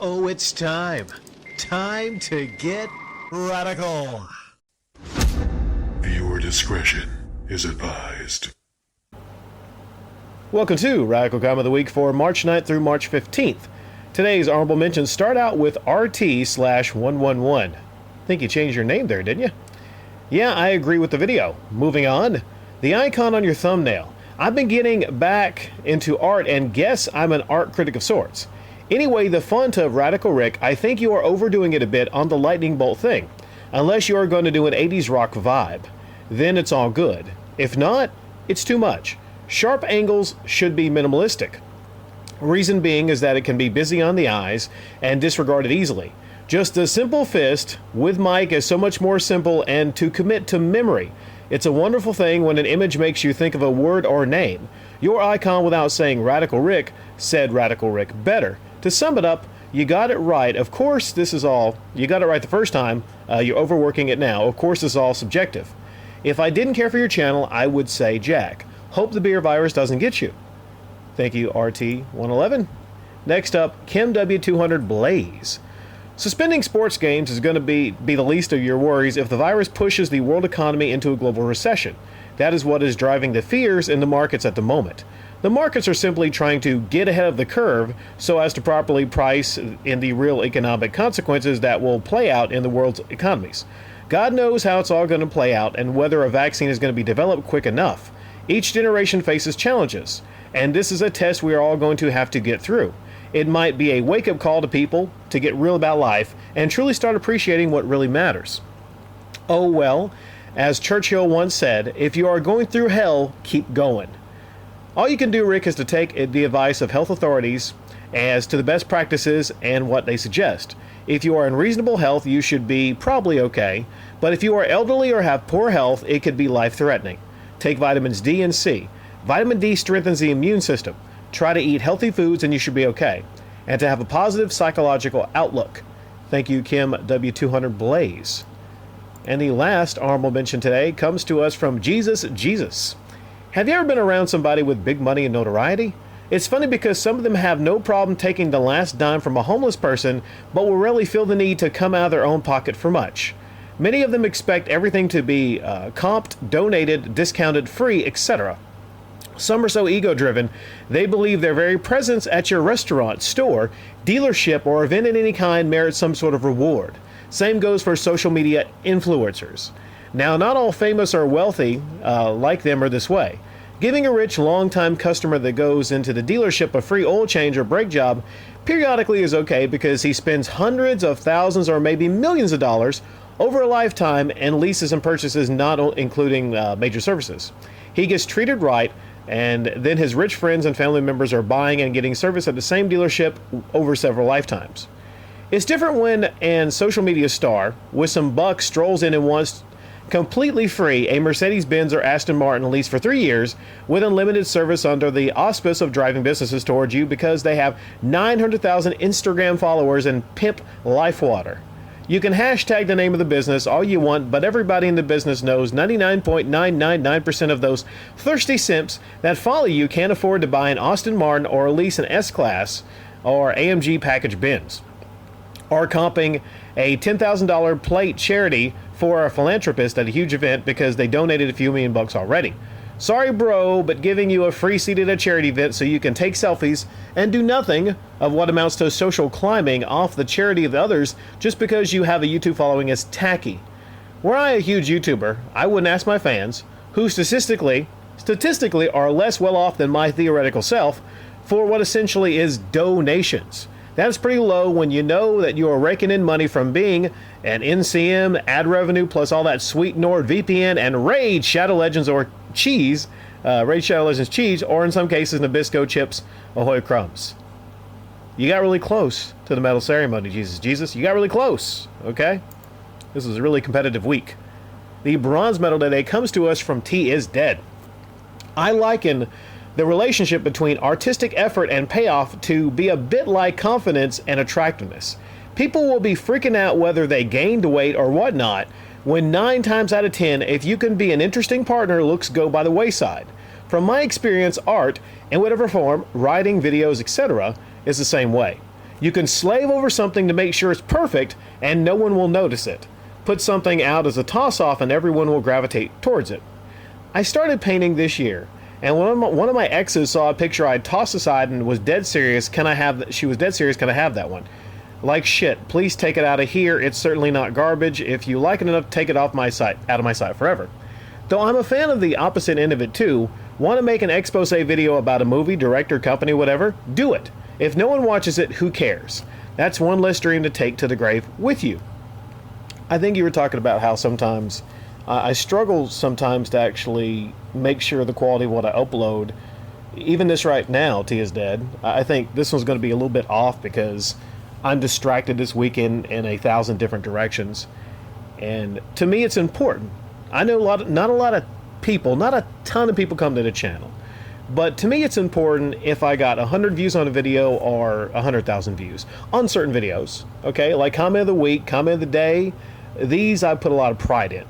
Oh, it's time. Time to get radical. Viewer discretion is advised. Welcome to Radical Comment of the Week for March 9th through March 15th. Today's honorable mentions start out with RT/111. Think you changed your name there, didn't you? Yeah, I agree with the video. Moving on. The icon on your thumbnail. I've been getting back into art and guess I'm an art critic of sorts. Anyway, the font of Radical Rick, I think you are overdoing it a bit on the lightning bolt thing. Unless you are going to do an 80s rock vibe. Then it's all good. If not, it's too much. Sharp angles should be minimalistic. Reason being is that it can be busy on the eyes and disregarded easily. Just a simple fist with mic is so much more simple and to commit to memory. It's a wonderful thing when an image makes you think of a word or name. Your icon without saying Radical Rick said Radical Rick better. To sum it up, you got it right. Of course, this is all, you got it right the first time. You're overworking it now. Of course, this is all subjective. If I didn't care for your channel, I would say Jack. Hope the beer virus doesn't get you. Thank you, RT111. Next up, Kim W200 Blaze. Suspending sports games is going to be the least of your worries if the virus pushes the world economy into a global recession. That is what is driving the fears in the markets at the moment. The markets are simply trying to get ahead of the curve so as to properly price in the real economic consequences that will play out in the world's economies. God knows how it's all going to play out and whether a vaccine is going to be developed quick enough. Each generation faces challenges, and this is a test we are all going to have to get through. It might be a wake-up call to people to get real about life and truly start appreciating what really matters. Oh well, as Churchill once said, if you are going through hell, keep going. All you can do, Rick, is to take the advice of health authorities as to the best practices and what they suggest. If you are in reasonable health, you should be probably okay, but if you are elderly or have poor health, it could be life-threatening. Take vitamins D and C. Vitamin D strengthens the immune system. Try to eat healthy foods and you should be okay. And to have a positive psychological outlook. Thank you, Kim W200 Blaze. And the last honorable mention today comes to us from Jesus. Have you ever been around somebody with big money and notoriety? It's funny because some of them have no problem taking the last dime from a homeless person, but will rarely feel the need to come out of their own pocket for much. Many of them expect everything to be comped, donated, discounted, free, etc. Some are so ego-driven, they believe their very presence at your restaurant, store, dealership, or event in any kind merits some sort of reward. Same goes for social media influencers. Now, not all famous or wealthy like them are this way. Giving a rich, long-time customer that goes into the dealership a free oil change or brake job periodically is okay because he spends hundreds of thousands or maybe millions of dollars over a lifetime and leases and purchases not including major services. He gets treated right, and then his rich friends and family members are buying and getting service at the same dealership over several lifetimes. It's different when an social media star with some bucks strolls in and wants completely free a Mercedes-Benz or Aston Martin lease for 3 years with unlimited service under the auspice of driving businesses towards you because they have 900,000 Instagram followers and pimp LifeWater. You can hashtag the name of the business all you want, but everybody in the business knows 99.999% of those thirsty simps that follow you can't afford to buy an Aston Martin or lease an S-Class or AMG package Benz. Or comping a $10,000 plate charity for a philanthropist at a huge event because they donated a few million bucks already. Sorry, bro, but giving you a free seat at a charity event so you can take selfies and do nothing of what amounts to social climbing off the charity of others just because you have a YouTube following is tacky. Were I a huge YouTuber, I wouldn't ask my fans, who statistically are less well off than my theoretical self, for what essentially is donations. That's pretty low when you know that you are raking in money from being an NCM, ad revenue, plus all that sweet NordVPN and Raid Shadow Legends or cheese, Raid Shadow Legends cheese, or in some cases Nabisco chips, Ahoy crumbs. You got really close to the medal ceremony, Jesus. You got really close, okay? This was a really competitive week. The bronze medal today comes to us from T is Dead. I liken the relationship between artistic effort and payoff to be a bit like confidence and attractiveness. People will be freaking out whether they gained weight or whatnot, when 9 times out of 10, if you can be an interesting partner, looks go by the wayside. From my experience, art, in whatever form, writing, videos, etc., is the same way. You can slave over something to make sure it's perfect and no one will notice it. Put something out as a toss-off and everyone will gravitate towards it. I started painting this year, and one of my exes saw a picture I'd tossed aside and was dead serious. She was dead serious. Can I have that one? Like shit. Please take it out of here. It's certainly not garbage. If you like it enough, take it off my site, out of my site forever. Though I'm a fan of the opposite end of it too. Want to make an expose video about a movie, director, company, whatever? Do it. If no one watches it, who cares? That's one less dream to take to the grave with you. I think you were talking about how sometimes I struggle sometimes to actually make sure the quality of what I upload. Even this right now, T is dead. I think this one's going to be a little bit off because I'm distracted this weekend in 1,000 different directions. And to me, it's important. I know not a lot of people, not a ton of people come to the channel. But to me, it's important if I got 100 views on a video or 100,000 views on certain videos. Okay, like comment of the week, comment of the day. These I put a lot of pride in.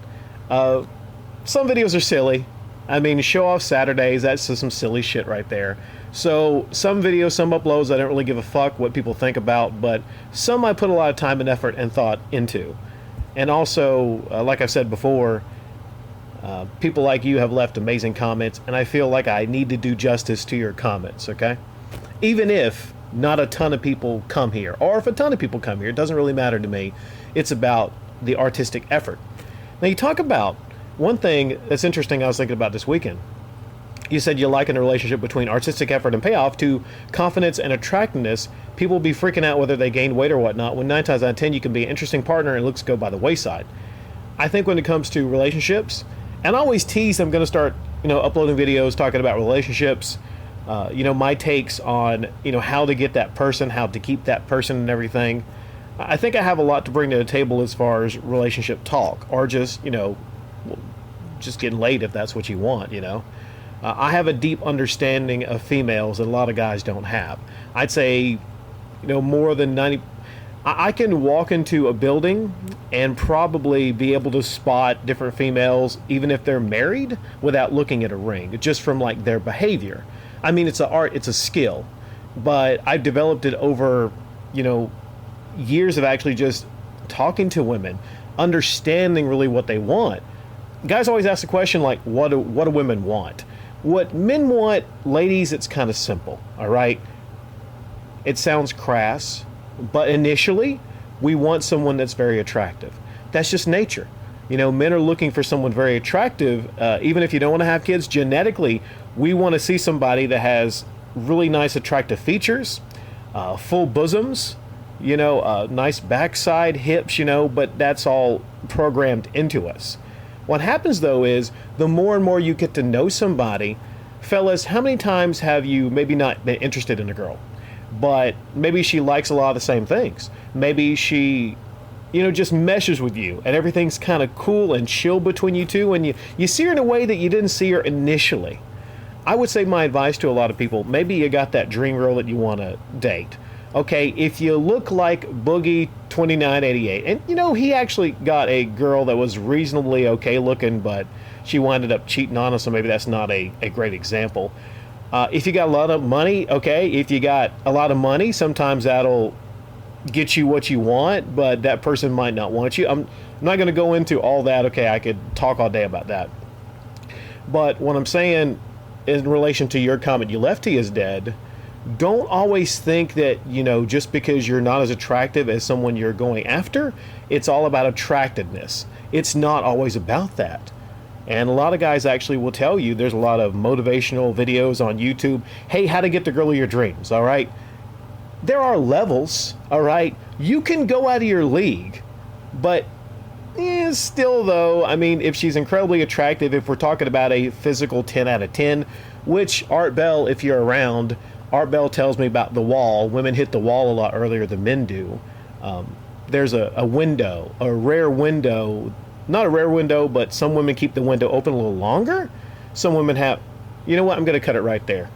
Some videos are silly. I mean, show off Saturdays, that's just some silly shit right there. So some videos, some uploads, I don't really give a fuck what people think about, but some I put a lot of time and effort and thought into. And also, like I've said before, people like you have left amazing comments, and I feel like I need to do justice to your comments, okay? Even if not a ton of people come here, or if a ton of people come here, it doesn't really matter to me. It's about the artistic effort. Now, you talk about one thing that's interesting I was thinking about this weekend. You said you liken a relationship between artistic effort and payoff to confidence and attractiveness. People will be freaking out whether they gain weight or whatnot, when 9 times out of 10 you can be an interesting partner and looks go by the wayside. I think when it comes to relationships, and I always tease I'm going to start, uploading videos talking about relationships, my takes on, how to get that person, how to keep that person and everything. I think I have a lot to bring to the table as far as relationship talk, or just, just getting laid if that's what you want, I have a deep understanding of females that a lot of guys don't have. I'd say, more than 90... I can walk into a building and probably be able to spot different females, even if they're married, without looking at a ring, just from like their behavior. I mean, it's an art, it's a skill, but I've developed it over, years of actually just talking to women, understanding really what they want. Guys always ask the question like, what do women want? What men want, ladies, it's kind of simple, all right? It sounds crass, but initially, we want someone that's very attractive. That's just nature. Men are looking for someone very attractive. Even if you don't want to have kids, genetically, we want to see somebody that has really nice, attractive features, full bosoms, nice backside, hips, but that's all programmed into us. What happens, though, is the more and more you get to know somebody, fellas, how many times have you maybe not been interested in a girl, but maybe she likes a lot of the same things? Maybe she, just meshes with you and everything's kind of cool and chill between you two, and you see her in a way that you didn't see her initially. I would say my advice to a lot of people, maybe you got that dream girl that you want to date. Okay, if you look like Boogie 2988, and he actually got a girl that was reasonably okay looking, but she winded up cheating on us, so maybe that's not a great example. If you got a lot of money, okay, if you got a lot of money, sometimes that'll get you what you want, but that person might not want you. I'm not going to go into all that. Okay, I could talk all day about that. But what I'm saying in relation to your comment, you left, he is dead. Don't always think that, just because you're not as attractive as someone you're going after, it's all about attractiveness. It's not always about that. And a lot of guys actually will tell you, there's a lot of motivational videos on YouTube. Hey, how to get the girl of your dreams, all right? There are levels, all right? You can go out of your league, but still though, I mean, if she's incredibly attractive, if we're talking about a physical 10 out of 10, which Art Bell, if you're around, Art Bell tells me about the wall. Women hit the wall a lot earlier than men do. There's a window, a rare window, not a rare window, but some women keep the window open a little longer. Some women have, you know what, I'm going to cut it right there.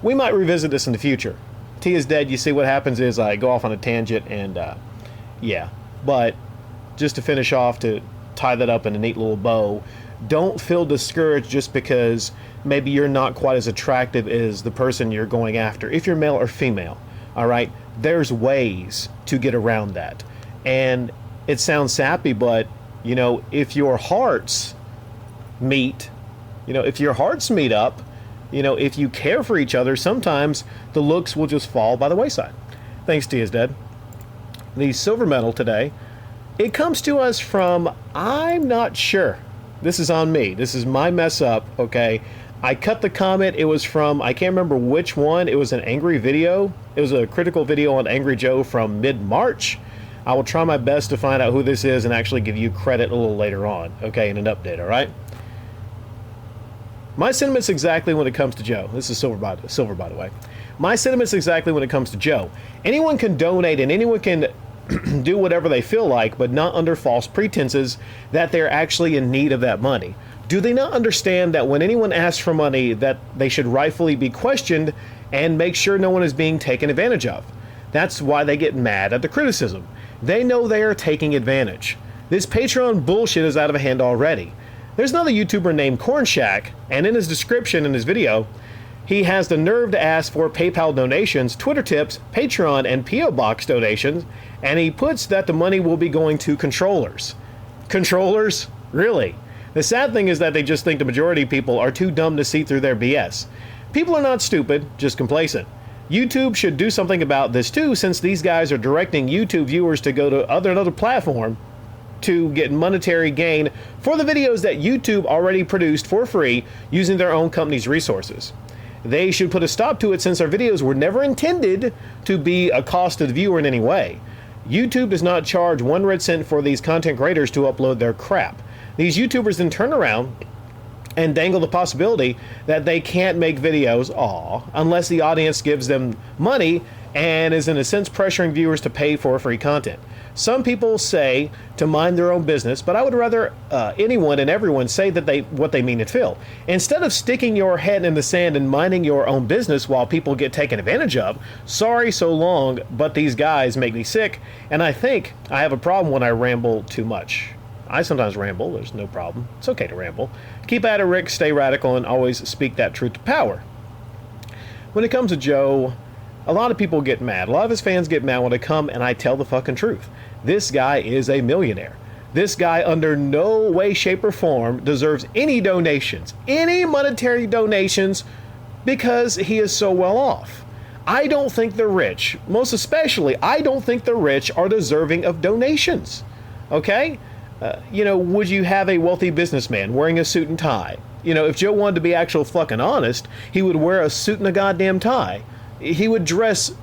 We might revisit this in the future. T is dead. You see what happens is I go off on a tangent and yeah. But just to finish off, to tie that up in a neat little bow, don't feel discouraged just because maybe you're not quite as attractive as the person you're going after, if you're male or female. All right, there's ways to get around that. And it sounds sappy, but, you know, if your hearts meet, if your hearts meet up, if you care for each other, sometimes the looks will just fall by the wayside. Thanks to his dad. The silver medal today, it comes to us from, I'm not sure. This is on me. This is my mess up, okay? I cut the comment. It was from, I can't remember which one. It was an angry video. It was a critical video on Angry Joe from mid-March. I will try my best to find out who this is and actually give you credit a little later on, okay, in an update, all right? My sentiments exactly when it comes to Joe. This is silver, by the way. My sentiments exactly when it comes to Joe. Anyone can donate and anyone can do whatever they feel like, but not under false pretenses that they're actually in need of that money. Do they not understand that when anyone asks for money, that they should rightfully be questioned and make sure no one is being taken advantage of? That's why they get mad at the criticism. They know they are taking advantage. This Patreon bullshit is out of hand already. There's another YouTuber named Corn Shack, and in his description in his video, he has the nerve to ask for PayPal donations, Twitter tips, Patreon, and P.O. Box donations, and he puts that the money will be going to controllers. Controllers? Really? The sad thing is that they just think the majority of people are too dumb to see through their BS. People are not stupid, just complacent. YouTube should do something about this too, since these guys are directing YouTube viewers to go to another platform to get monetary gain for the videos that YouTube already produced for free using their own company's resources. They should put a stop to it since our videos were never intended to be a cost to the viewer in any way. YouTube does not charge 1 red cent for these content creators to upload their crap. These YouTubers then turn around and dangle the possibility that they can't make videos, unless the audience gives them money and is in a sense pressuring viewers to pay for free content. Some people say to mind their own business, but I would rather anyone and everyone say that what they mean and feel. Instead of sticking your head in the sand and minding your own business while people get taken advantage of, sorry so long, but these guys make me sick, and I think I have a problem when I ramble too much. I sometimes ramble, there's no problem. It's okay to ramble. Keep at it, Rick, stay radical, and always speak that truth to power. When it comes to Joe, a lot of people get mad. A lot of his fans get mad when I come and I tell the fucking truth. This guy is a millionaire. This guy under no way, shape, or form deserves any donations, any monetary donations, because he is so well off. I don't think the rich, most especially, I don't think the rich are deserving of donations. Okay? Would you have a wealthy businessman wearing a suit and tie? If Joe wanted to be actual fucking honest, he would wear a suit and a goddamn tie. He would dress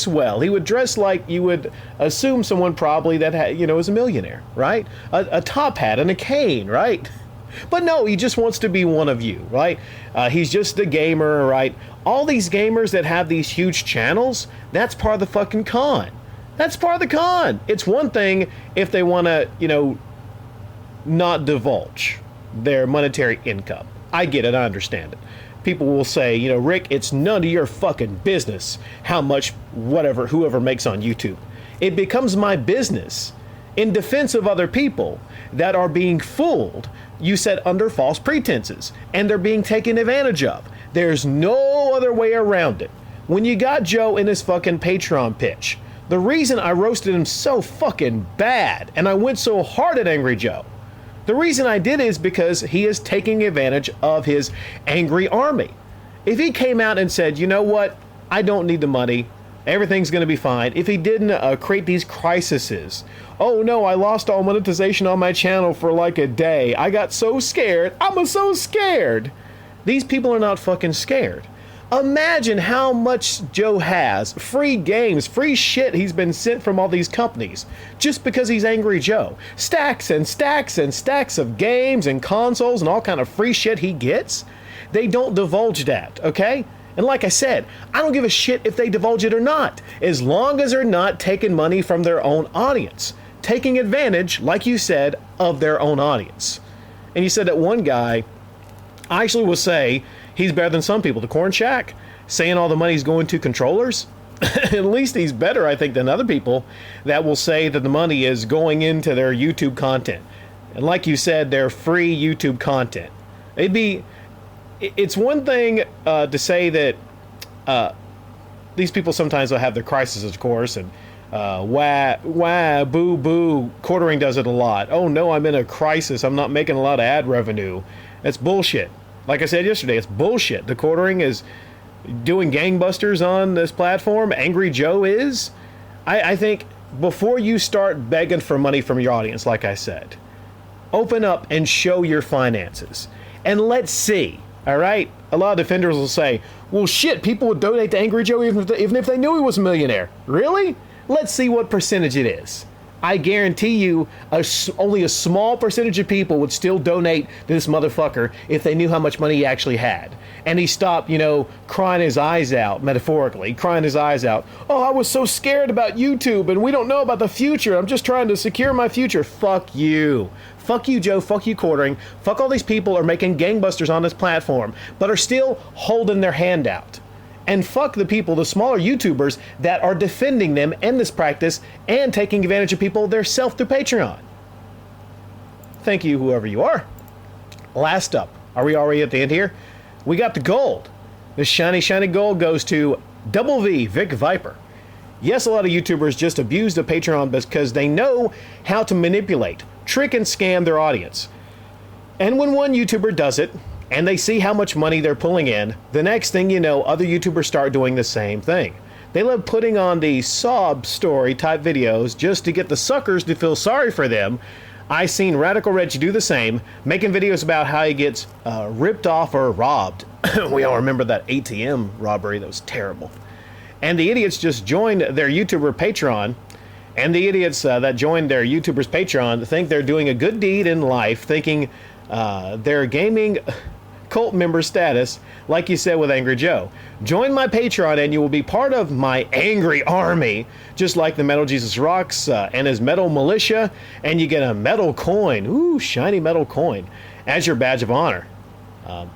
well. He would dress like you would assume someone probably that is a millionaire, right? A top hat and a cane, right? But no, he just wants to be one of you, right? He's just a gamer, right? All these gamers that have these huge channels, that's part of the fucking con. That's part of the con. It's one thing if they want to, not divulge their monetary income. I get it. I understand it. People will say, Rick, it's none of your fucking business how much whoever makes on YouTube. It becomes my business in defense of other people that are being fooled, you said, under false pretenses, and they're being taken advantage of. There's no other way around it. When you got Joe in his fucking Patreon pitch, the reason I roasted him so fucking bad and I went so hard at Angry Joe, the reason I did is because he is taking advantage of his angry army. If he came out and said, you know what, I don't need the money, everything's going to be fine. If he didn't create these crises, oh no, I lost all monetization on my channel for like a day. I got so scared. I'm so scared. These people are not fucking scared. Imagine how much Joe has, free games, free shit he's been sent from all these companies, just because he's Angry Joe. Stacks and stacks and stacks of games and consoles and all kind of free shit he gets. They don't divulge that, okay? And like I said, I don't give a shit if they divulge it or not, as long as they're not taking money from their own audience, taking advantage, like you said, of their own audience. And you said that one guy, I actually will say, he's better than some people. The Corn Shack, saying all the money's going to controllers. At least he's better, I think, than other people that will say that the money is going into their YouTube content. And like you said, their free YouTube content. It's one thing to say that these people sometimes will have their crises, of course, and wah, boo, boo. Quartering does it a lot. Oh no, I'm in a crisis. I'm not making a lot of ad revenue. That's bullshit. Like I said yesterday, it's bullshit. The quartering is doing gangbusters on this platform. Angry Joe is. I think before you start begging for money from your audience, like I said, open up and show your finances. And let's see, all right? A lot of defenders will say, well, shit, people would donate to Angry Joe even if they knew he was a millionaire. Really? Let's see what percentage it is. I guarantee you only a small percentage of people would still donate to this motherfucker if they knew how much money he actually had. And he stopped, crying his eyes out, metaphorically, crying his eyes out. Oh, I was so scared about YouTube and we don't know about the future. I'm just trying to secure my future. Fuck you. Fuck you, Joe. Fuck you, quartering. Fuck all these people are making gangbusters on this platform, but are still holding their hand out. And fuck the people, the smaller YouTubers that are defending them in this practice and taking advantage of people themselves through Patreon. Thank you, whoever you are. Last up, are we already at the end here? We got the gold. This shiny, shiny gold goes to Double V, Vic Viper. Yes, a lot of YouTubers just abuse the Patreon because they know how to manipulate, trick, and scam their audience. And when one YouTuber does it, and they see how much money they're pulling in, the next thing you know, other YouTubers start doing the same thing. They love putting on the sob story type videos just to get the suckers to feel sorry for them. I seen Radical Rich do the same, making videos about how he gets ripped off or robbed. We all remember that ATM robbery, that was terrible. And the idiots just joined their YouTuber Patreon, and the idiots that joined their YouTuber's Patreon think they're doing a good deed in life, thinking they're gaming cult member status, like you said with Angry Joe. Join my Patreon and you will be part of my angry army, just like the Metal Jesus Rocks and his metal militia, and you get a metal coin, ooh, shiny metal coin, as your badge of honor.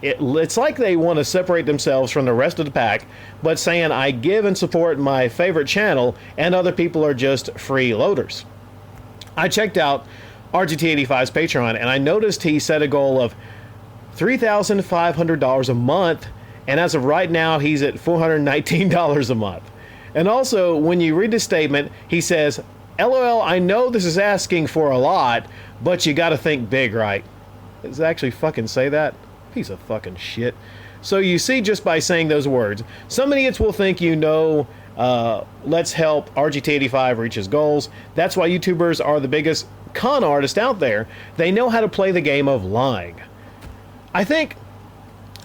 It's like they want to separate themselves from the rest of the pack, but saying I give and support my favorite channel and other people are just freeloaders. I checked out RGT85's Patreon and I noticed he set a goal of $3,500 a month, and as of right now he's at $419 a month. And also, when you read the statement, he says, LOL, I know this is asking for a lot, but you gotta think big, right? Does it actually fucking say that? Piece of fucking shit. So you see, just by saying those words, some idiots will think let's help RGT85 reach his goals. That's why YouTubers are the biggest con artists out there. They know how to play the game of lying. I think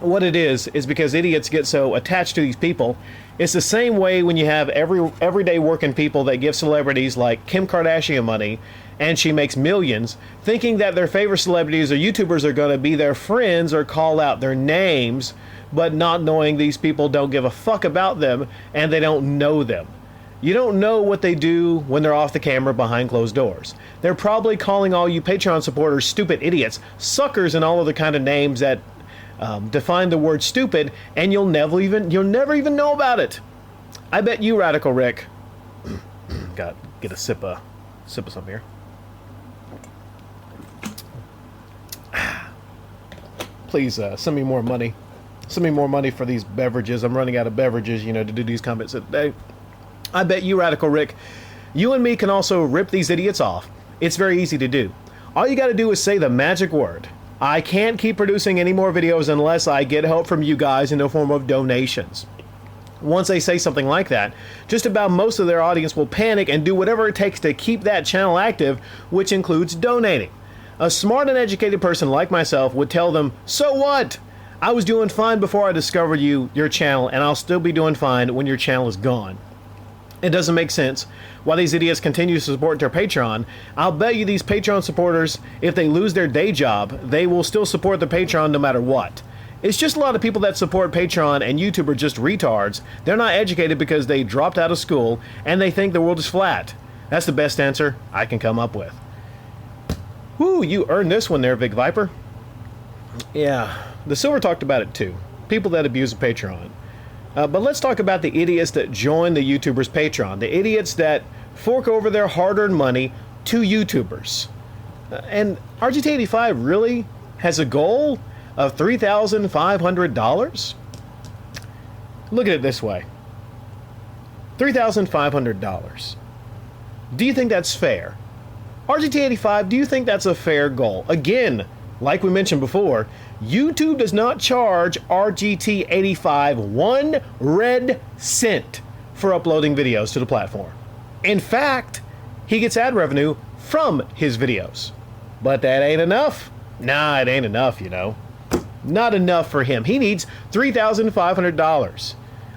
what it is because idiots get so attached to these people. It's the same way when you have everyday working people that give celebrities like Kim Kardashian money and she makes millions, thinking that their favorite celebrities or YouTubers are going to be their friends or call out their names, but not knowing these people don't give a fuck about them and they don't know them. You don't know what they do when they're off the camera behind closed doors. They're probably calling all you Patreon supporters stupid idiots, suckers, and all other kind of names that define the word stupid, and you'll never even know about it. I bet you, Radical Rick, got get a sip of something here. Please send me more money. Send me more money for these beverages. I'm running out of beverages, to do these comments today. I bet you, Radical Rick, you and me can also rip these idiots off. It's very easy to do. All you got to do is say the magic word. I can't keep producing any more videos unless I get help from you guys in the form of donations. Once they say something like that, just about most of their audience will panic and do whatever it takes to keep that channel active, which includes donating. A smart and educated person like myself would tell them, so what? I was doing fine before I discovered your channel, and I'll still be doing fine when your channel is gone. It doesn't make sense why these idiots continue to support their Patreon. I'll bet you these Patreon supporters, if they lose their day job, they will still support the Patreon no matter what. It's just a lot of people that support Patreon and YouTube are just retards. They're not educated because they dropped out of school and they think the world is flat. That's the best answer I can come up with. Whoo, you earned this one there, Vic Viper. Yeah, the Silver talked about it too. People that abuse the Patreon. But let's talk about the idiots that join the YouTubers' Patreon. The idiots that fork over their hard-earned money to YouTubers. And RGT85 really has a goal of $3,500? Look at it this way. $3,500. Do you think that's fair? RGT85, do you think that's a fair goal? Again, like we mentioned before, YouTube does not charge RGT85 1 red cent for uploading videos to the platform. In fact, he gets ad revenue from his videos. But that ain't enough. Nah, it ain't enough, you know. Not enough for him. He needs $3,500.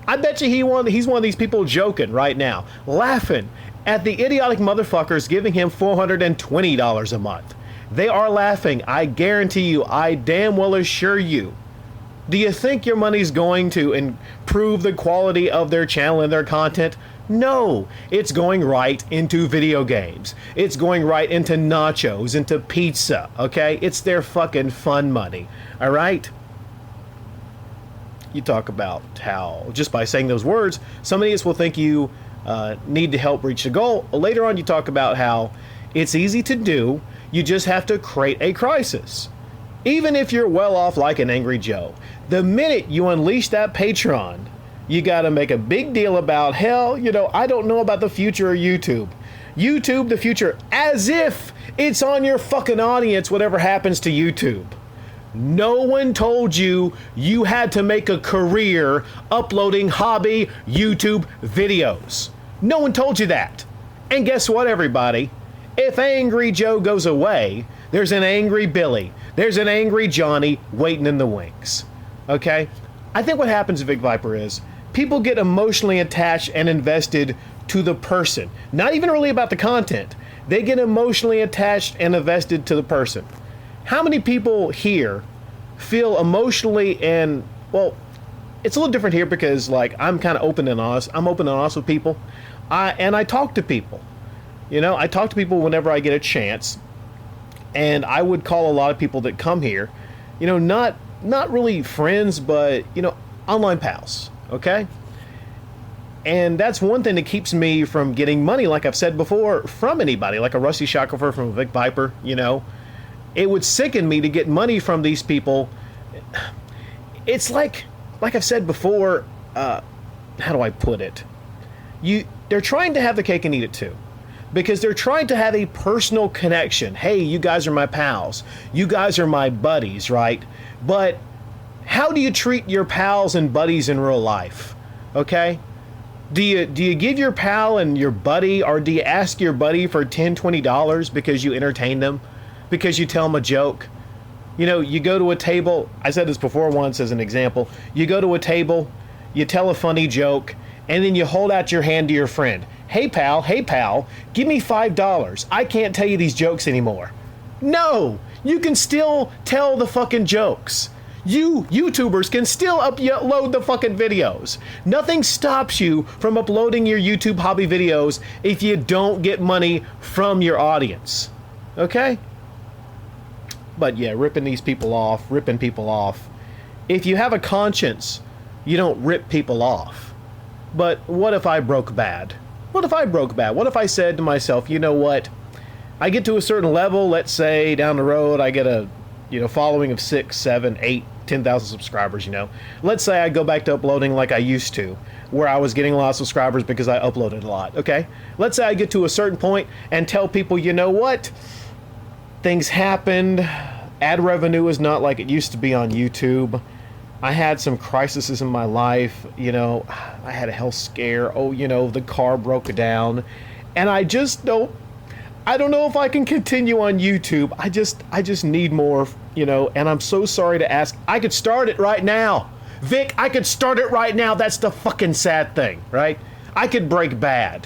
I bet you he's one of these people joking right now, laughing at the idiotic motherfuckers giving him $420 a month. They are laughing. I guarantee you, I damn well assure you. Do you think your money's going to improve the quality of their channel and their content? No, it's going right into video games. It's going right into nachos, into pizza, okay? It's their fucking fun money, all right? You talk about how, just by saying those words, some idiots will think you need to help reach the goal. Later on, you talk about how it's easy to do. You just have to create a crisis. Even if you're well off like an Angry Joe, the minute you unleash that Patreon, you got to make a big deal about, hell, you know, I don't know about the future of YouTube. YouTube, the future, as if it's on your fucking audience, whatever happens to YouTube. No one told you you had to make a career uploading hobby YouTube videos. No one told you that. And guess what, everybody? If Angry Joe goes away, there's an Angry Billy. There's an Angry Johnny waiting in the wings. Okay? I think what happens, Vic Viper, is people get emotionally attached and invested to the person. Not even really about the content. They get emotionally attached and invested to the person. How many people here feel emotionally and, well, it's a little different here because, like, I'm kind of open and honest. I'm open and honest with people. And I talk to people. You know, I talk to people whenever I get a chance. And I would call a lot of people that come here, you know, not really friends, but, you know, online pals, okay? And that's one thing that keeps me from getting money, like I've said before, from anybody, like a Rusty Shackelford, from a Vic Viper, you know. It would sicken me to get money from these people. It's like I've said before, how do I put it? They're trying to have the cake and eat it too. Because they're trying to have a personal connection. Hey, you guys are my pals. You guys are my buddies, right? But how do you treat your pals and buddies in real life? Okay? Do you give your pal and your buddy, or do you ask your buddy for $10, $20 because you entertain them? Because you tell them a joke? You know, you go to a table. I said this before once as an example. You go to a table, you tell a funny joke, and then you hold out your hand to your friend. Hey pal, give me $5. I can't tell you these jokes anymore. No, you can still tell the fucking jokes. You YouTubers can still upload the fucking videos. Nothing stops you from uploading your YouTube hobby videos if you don't get money from your audience. Okay? But yeah, ripping people off. If you have a conscience, you don't rip people off. But what if I broke bad? What if I said to myself, you know what? I get to a certain level, let's say down the road, I get a, you know, following of 6, 7, 8, 10,000 subscribers, you know. Let's say I go back to uploading like I used to, where I was getting a lot of subscribers because I uploaded a lot, okay? Let's say I get to a certain point and tell people, you know what? Things happened. Ad revenue is not like it used to be on YouTube. I had some crises in my life, you know, I had a health scare. Oh, you know, the car broke down. And I don't know if I can continue on YouTube. I just need more, you know, and I'm so sorry to ask. I could start it right now. Vic, I could start it right now. That's the fucking sad thing, right? I could break bad.